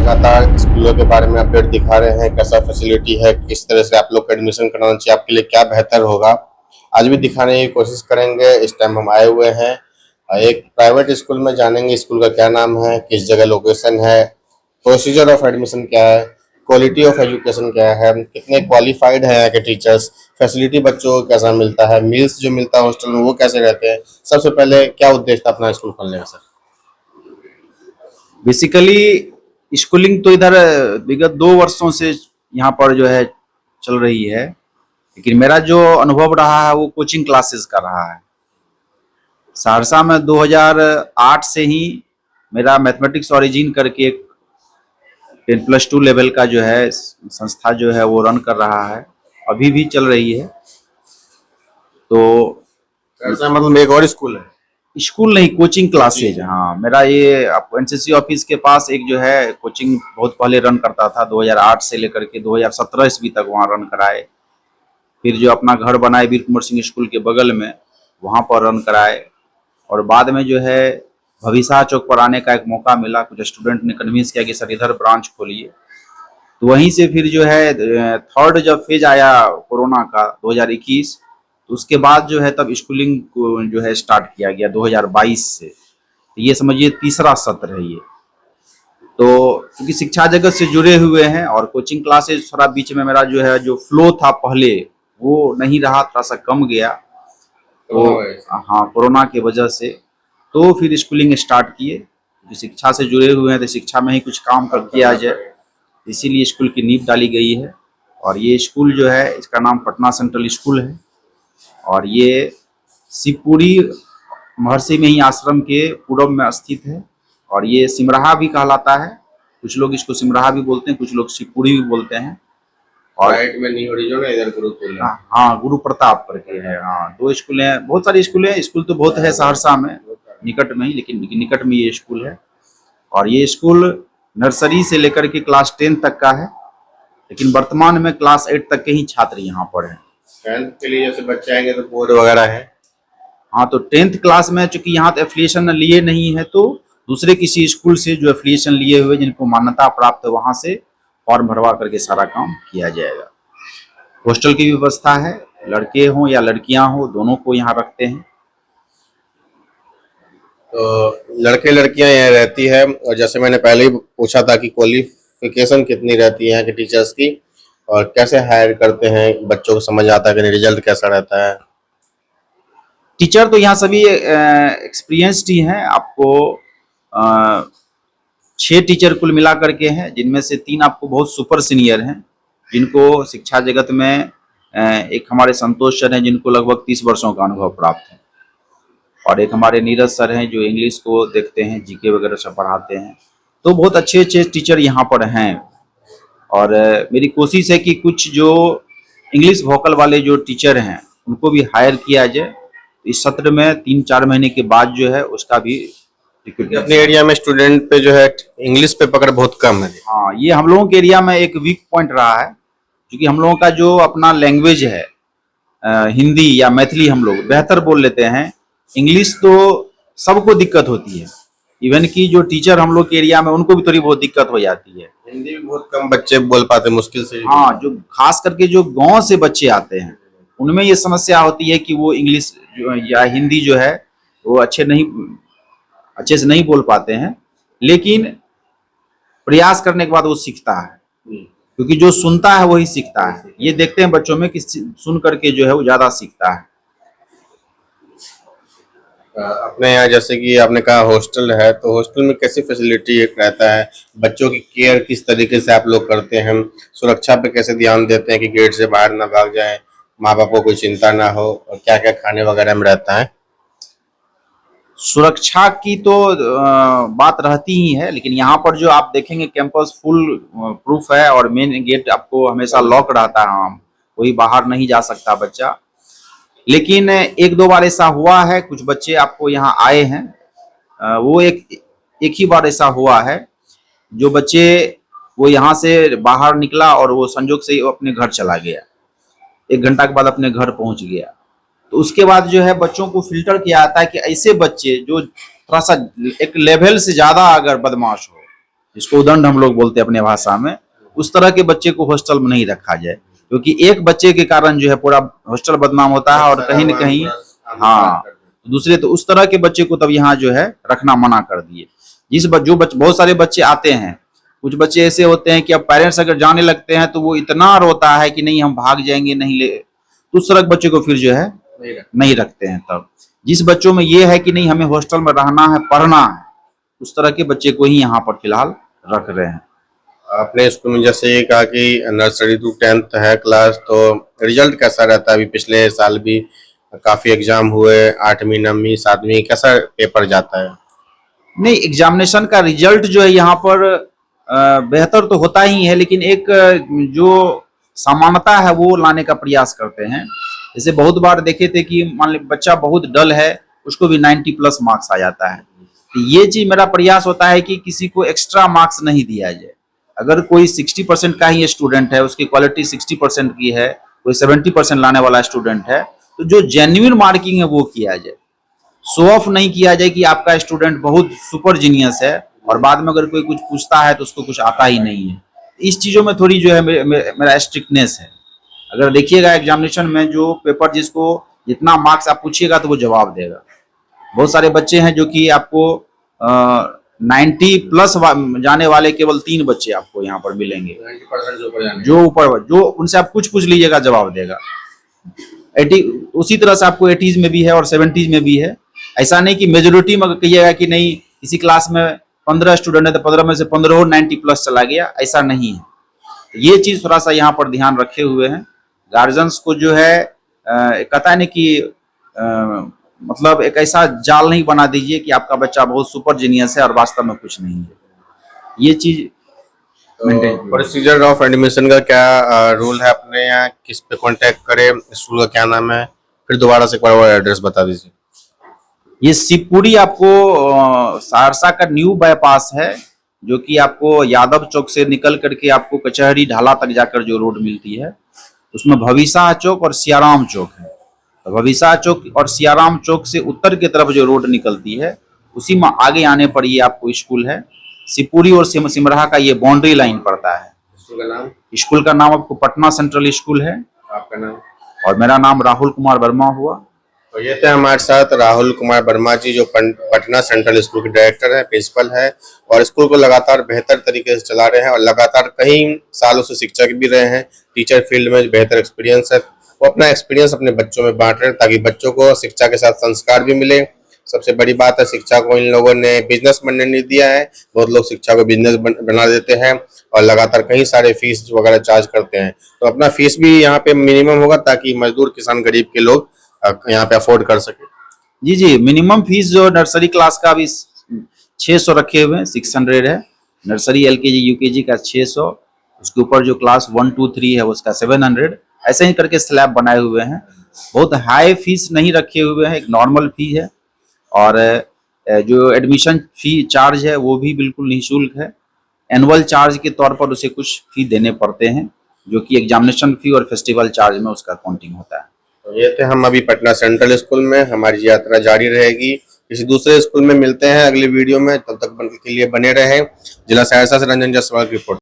लगातार स्कूलों के बारे में अपडेट दिखा रहे हैं, कैसा फैसिलिटी है, किस तरह से आप लोग को एडमिशन कराना चाहिए, आपके लिए क्या बेहतर होगा। आज भी दिखाने की कोशिश करेंगे। इस टाइम हम आए हुए हैं एक प्राइवेट स्कूल में। जानेंगे स्कूल का क्या नाम है, किस जगह लोकेशन है, प्रोसीजर ऑफ एडमिशन क्या है, क्वालिटी ऑफ एजुकेशन क्या है, कितने क्वालिफाइड हैं यहाँ के टीचर्स, फैसिलिटी बच्चों को कैसा मिलता है, मील्स जो मिलता है हॉस्टल में वो कैसे रहते हैं। सबसे पहले क्या उद्देश्य था अपना स्कूल खोलने का सर? बेसिकली स्कूलिंग तो इधर विगत 2 वर्षों से यहाँ पर जो है चल रही है, लेकिन मेरा जो अनुभव रहा है वो कोचिंग क्लासेस का रहा है। सहरसा में 2008 से ही मेरा मैथमेटिक्स ओरिजिन करके एक 10+2 लेवल का जो है संस्था जो है वो रन कर रहा है, अभी भी चल रही है। तो ऐसा मतलब एक और स्कूल है? स्कूल नहीं, कोचिंग क्लासेज। हाँ, मेरा ये आपको एनसीसी ऑफिस के पास एक जो है कोचिंग बहुत पहले रन करता था, 2008 से लेकर के 2017 ईस्वी तक वहाँ रन कराए। फिर जो अपना घर बनाए वीर कुंवर सिंह स्कूल के बगल में, वहाँ पर रन कराए। और बाद में जो है भविष्य चौक पर आने का एक मौका मिला, कुछ स्टूडेंट ने कन्विंस किया कि सर इधर ब्रांच खोलिए। तो वहीं से फिर जो है थर्ड जब फेज आया कोरोना का 2021, तो उसके बाद जो है तब स्कूलिंग को जो है स्टार्ट किया गया 2022 से। तो ये समझिए तीसरा सत्र है ये। तो क्योंकि शिक्षा जगत से जुड़े हुए हैं और कोचिंग क्लासेज थोड़ा बीच में मेरा जो है जो फ्लो था पहले वो नहीं रहा, थोड़ा सा कम गया। तो हाँ, कोरोना की वजह से तो फिर स्कूलिंग स्टार्ट किए। जो शिक्षा से जुड़े हुए हैं तो शिक्षा में ही कुछ काम कर किया जाए, इसीलिए स्कूल की नींव डाली गई है। और ये स्कूल जो है इसका नाम पटना सेंट्रल स्कूल है और ये शिवपुरी महर्षि में ही आश्रम के पूर्व में स्थित है। और ये सिमराहा भी कहलाता है, कुछ लोग इसको सिमराहा भी बोलते हैं, कुछ लोग शिवपुरी भी बोलते हैं। और राइट में न्यू हॉरिजॉन है, इधर गुरुकुल है। हाँ, गुरु प्रताप करके है। हाँ, 2 स्कूल हैं, बहुत सारे स्कूल हैं। स्कूल तो बहुत है सहरसा में निकट में ही, लेकिन निकट में ये स्कूल है। और ये स्कूल नर्सरी से लेकर के क्लास 10 तक का है, लेकिन वर्तमान में क्लास 8 तक के ही छात्र यहाँ पर हैं। 10th के लिए जैसे बच्चे आएंगे तो बोर्ड वगैरह है? हाँ, तो 10th क्लास में चूंकि यहाँ एफिलिएशन लिए नहीं है, तो दूसरे किसी स्कूल से जो एफिलिएशन लिए हुए जिनको मान्यता प्राप्त है वहाँ से फॉर्म भरवा करके सारा काम किया जाएगा। हॉस्टल की व्यवस्था है, लड़के हों या लड़कियां हों दोनों को यहाँ रखते हैं। तो लड़के लड़कियां यहाँ रहती है, और जैसे मैंने पहले ही पूछा था कि क्वालिफिकेशन कितनी रहती है यहाँ के टीचर्स की, और कैसे हायर करते हैं, बच्चों को समझ आता है कि रिजल्ट कैसा रहता है? टीचर तो यहाँ सभी एक्सपीरियंस्ड ही हैं। आपको 6 टीचर कुल मिला करके हैं, जिनमें से 3 आपको बहुत सुपर सीनियर हैं, जिनको शिक्षा जगत में एक हमारे संतोष सर हैं जिनको लगभग 30 वर्षों का अनुभव प्राप्त है, और एक हमारे नीरज सर हैं जो इंग्लिश को देखते हैं, जीके वगैरह सब पढ़ाते हैं। तो बहुत अच्छे अच्छे टीचर यहाँ पर हैं। और मेरी कोशिश है कि कुछ जो इंग्लिश वोकल वाले जो टीचर हैं उनको भी हायर किया जाए। इस सत्र में 3-4 महीने के बाद जो है उसका भी अपने एरिया में स्टूडेंट पे जो है इंग्लिश पे पकड़ बहुत कम है। हाँ, ये हम लोगों के एरिया में एक वीक पॉइंट रहा है, क्योंकि हम लोगों का जो अपना लैंग्वेज है हिंदी या मैथिली हम लोग बेहतर बोल लेते हैं। इंग्लिश तो सबको दिक्कत होती है, इवन कि जो टीचर हम लोग के एरिया में उनको भी थोड़ी बहुत दिक्कत हो जाती है। हिंदी भी बहुत कम बच्चे बोल पाते, मुश्किल से। हाँ, जो खास करके जो गांव से बच्चे आते हैं उनमें ये समस्या होती है कि वो इंग्लिश या हिंदी जो है वो अच्छे से नहीं बोल पाते हैं, लेकिन प्रयास करने के बाद वो सीखता है, क्योंकि जो सुनता है वही सीखता है। ये देखते हैं बच्चों में कि सुन करके जो है वो ज्यादा सीखता है। अपने यहाँ जैसे कि आपने कहा हॉस्टल है, तो हॉस्टल में कैसी फैसिलिटी रहता है, बच्चों की केयर किस तरीके से आप लोग करते हैं, सुरक्षा पे कैसे ध्यान देते हैं कि गेट से बाहर ना भाग जाए, माँ बाप को कोई चिंता ना हो, और क्या क्या खाने वगैरह में रहता है? सुरक्षा की तो बात रहती ही है, लेकिन यहाँ पर जो आप देखेंगे कैंपस फुल प्रूफ है और मेन गेट आपको हमेशा लॉक रहता है। हाँ, कोई बाहर नहीं जा सकता बच्चा। लेकिन 1-2 बार ऐसा हुआ है, कुछ बच्चे आपको यहाँ आए हैं, वो एक ही बार ऐसा हुआ है, जो बच्चे वो यहाँ से बाहर निकला और वो संजोग से अपने घर चला गया, 1 घंटा के बाद अपने घर पहुंच गया। तो उसके बाद जो है बच्चों को फिल्टर किया जाता है कि ऐसे बच्चे जो थोड़ा सा एक लेवल से ज्यादा अगर बदमाश हो जिसको उदंड हम लोग बोलते हैं अपने भाषा में, उस तरह के बच्चे को हॉस्टल में नहीं रखा जाए, क्योंकि एक बच्चे के कारण जो है पूरा हॉस्टल बदनाम होता है और कहीं न कहीं हाँ दूसरे, तो उस तरह के बच्चे को तब यहाँ जो है रखना मना कर दिए। बहुत सारे बच्चे आते हैं, कुछ बच्चे ऐसे होते हैं कि अब पेरेंट्स अगर जाने लगते हैं तो वो इतना रोता है कि नहीं हम भाग जाएंगे, नहीं ले, तो उस तरह के बच्चे को फिर जो है नहीं रखते हैं। तब जिस बच्चों में ये है कि नहीं हमें हॉस्टल में रहना है, पढ़ना है, उस तरह के बच्चे को ही यहाँ पर फिलहाल रख रहे हैं। अपने स्कूल में जैसे ये कहा कि नर्सरी टू 10th है क्लास, तो रिजल्ट कैसा रहता है? अभी पिछले साल भी काफी एग्जाम हुए, 8वीं 9वीं 7वीं, कैसा पेपर जाता है? नहीं, एग्जामिनेशन का रिजल्ट जो है यहाँ पर बेहतर तो होता ही है, लेकिन एक जो समानता है वो लाने का प्रयास करते हैं। जैसे बहुत बार देखे थे कि मान लीजिए बच्चा बहुत डल है, उसको भी 90+ मार्क्स आ जाता है। तो ये चीज मेरा प्रयास होता है कि किसी को एक्स्ट्रा मार्क्स नहीं दिया जाए। अगर कोई 60% का ही स्टूडेंट है, उसकी क्वालिटी 60% की है, कोई 70% लाने वाला स्टूडेंट है, तो जो जेन्युइन मार्किंग है वो किया जाए। शो ऑफ नहीं किया जाए कि आपका स्टूडेंट बहुत सुपर जीनियस है और बाद में अगर कोई कुछ पूछता है तो उसको कुछ आता ही नहीं है। इस चीजों में थोड़ी जो है मेरा स्ट्रिक्टनेस है। अगर देखिएगा एग्जामिनेशन में जो पेपर जिसको जितना मार्क्स आप पूछिएगा तो वो जवाब देगा। बहुत सारे बच्चे हैं जो कि आपको 90+ जाने वाले केवल 3 बच्चे आपको यहाँ पर मिलेंगे, 90% जो ऊपर जो उनसे आप कुछ पूछ लीजिएगा जवाब देगा। 80 उसी तरह से आपको 80s में भी है और 70s में भी है। ऐसा नहीं कि मेजोरिटी में कहिएगा कि नहीं किसी क्लास में 15 स्टूडेंट है तो 15 में से 15 90+ चला गया, ऐसा नहीं है। ये चीज थोड़ा सा यहाँ पर ध्यान रखे हुए हैं। गार्जियंस को जो है कहता है ना कि मतलब एक ऐसा जाल नहीं बना दीजिए कि आपका बच्चा बहुत सुपर जीनियस है और वास्तव में कुछ नहीं है। ये चीज प्रोसीजर ऑफ एडमिशन का क्या रूल है अपने यहाँ? किस पे कांटेक्ट करें? स्कूल का क्या नाम है? फिर दोबारा से एक बार एड्रेस बता दीजिए। ये शिवपुरी आपको सहरसा का न्यू बाईपास है, जो कि आपको यादव चौक से निकल करके आपको कचहरी ढाला तक जाकर जो रोड मिलती है, उसमें भविसा चौक और सियाराम चौक है। तो भविसा चौक और सियाराम चौक से उत्तर की तरफ जो रोड निकलती है, उसी में आगे आने पर ये आपको स्कूल है। शिवपुरी और सिमराहा का ये बाउंड्री लाइन पड़ता है। स्कूल का नाम आपको पटना सेंट्रल स्कूल है। आपका नाम? और मेरा नाम राहुल कुमार वर्मा हुआ। तो ये थे हमारे साथ राहुल कुमार वर्मा जी, जो पटना सेंट्रल स्कूल के डायरेक्टर है, प्रिंसिपल है, और स्कूल को लगातार बेहतर तरीके से चला रहे हैं और लगातार कई सालों से शिक्षक भी रहे हैं। टीचर फील्ड में बेहतर एक्सपीरियंस है, वो अपना एक्सपीरियंस अपने बच्चों में बांट रहे हैं ताकि बच्चों को शिक्षा के साथ संस्कार भी मिले। सबसे बड़ी बात है, शिक्षा को इन लोगों ने बिजनेस बनने नहीं दिया है। बहुत लोग शिक्षा को बिजनेस बना देते हैं और लगातार कई सारे फीस वगैरह चार्ज करते हैं। तो अपना फीस भी यहाँ पे मिनिमम होगा ताकि मजदूर किसान गरीब के लोग यहाँ पे अफोर्ड कर सके। जी जी, मिनिमम फीस जो नर्सरी क्लास का भी 600 रखे हुए हैं, 600 है। नर्सरी LKG UKG का 600, उसके ऊपर जो क्लास 1 2 3 है उसका 700, ऐसे ही करके स्लैब बनाए हुए हैं। बहुत हाई फीस नहीं रखे हुए हैं, एक नॉर्मल फी है। और जो एडमिशन फी चार्ज है वो भी बिल्कुल निःशुल्क है। एनुअल चार्ज के तौर पर उसे कुछ फी देने पड़ते हैं, जो कि एग्जामिनेशन फी और फेस्टिवल चार्ज में उसका काउंटिंग होता है। तो ये थे हम अभी पटना सेंट्रल स्कूल में, हमारी यात्रा जारी रहेगी। किसी दूसरे स्कूल में मिलते हैं अगले वीडियो में, तब तक के लिए बने रहें। जिला सहरसा से रंजन जायसवाल की रिपोर्ट।